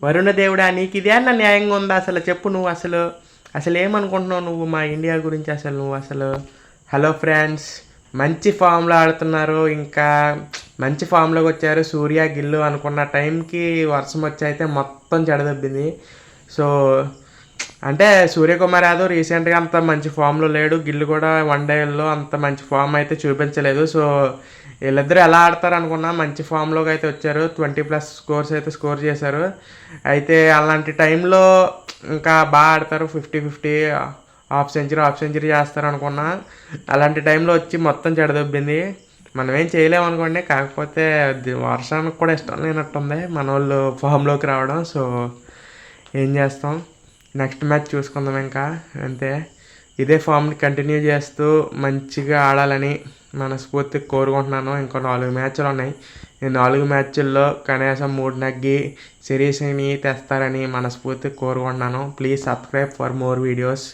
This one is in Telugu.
వరుణ దేవుడా, నీకు ఇదేనా న్యాయంగా ఉందా? అసలు చెప్పు నువ్వు అసలు ఏమనుకుంటున్నావు నువ్వు మా ఇండియా గురించి? అసలు నువ్వు హలో ఫ్రెండ్స్, మంచి ఫామ్లో ఆడుతున్నారు, ఇంకా మంచి ఫామ్లోకి వచ్చారు సూర్య గిల్లు అనుకున్న టైంకి వర్షం వచ్చి అయితే మొత్తం చెడదెబ్బింది. సో అంటే సూర్యకుమార్ యాదవ్ రీసెంట్గా అంత మంచి ఫామ్లో లేడు, గిల్లు కూడా వన్ డేలో అంత మంచి ఫామ్ అయితే చూపించలేదు. సో వీళ్ళిద్దరూ ఎలా ఆడతారు అనుకున్నా మంచి ఫామ్లోకి అయితే వచ్చారు, 20+ స్కోర్స్ అయితే స్కోర్ చేశారు. అయితే అలాంటి టైంలో ఇంకా బాగా ఆడతారు, 50-50 హాఫ్ సెంచరీ చేస్తారు అనుకున్నా. అలాంటి టైంలో వచ్చి మొత్తం చెడదొబ్బింది. మనం ఏం చేయలేము అనుకోండి, కాకపోతే వర్షానికి కూడా ఇష్టం లేనట్టుంది మన వాళ్ళు ఫామ్లోకి రావడం. సో ఏం చేస్తాం, నెక్స్ట్ మ్యాచ్ చూసుకుందాం ఇంకా, అంతే. ఇదే ఫామ్ని కంటిన్యూ చేస్తూ మంచిగా ఆడాలని మనస్ఫూర్తిగా కోరుకుంటున్నాను. ఇంకో 4 మ్యాచ్లు ఉన్నాయి. ఈ 4 మ్యాచ్ల్లో కనీసం 3 నెగ్గి సిరీస్ని తెస్తారని మనస్ఫూర్తిగా కోరుకుంటున్నాను. Please subscribe for more videos.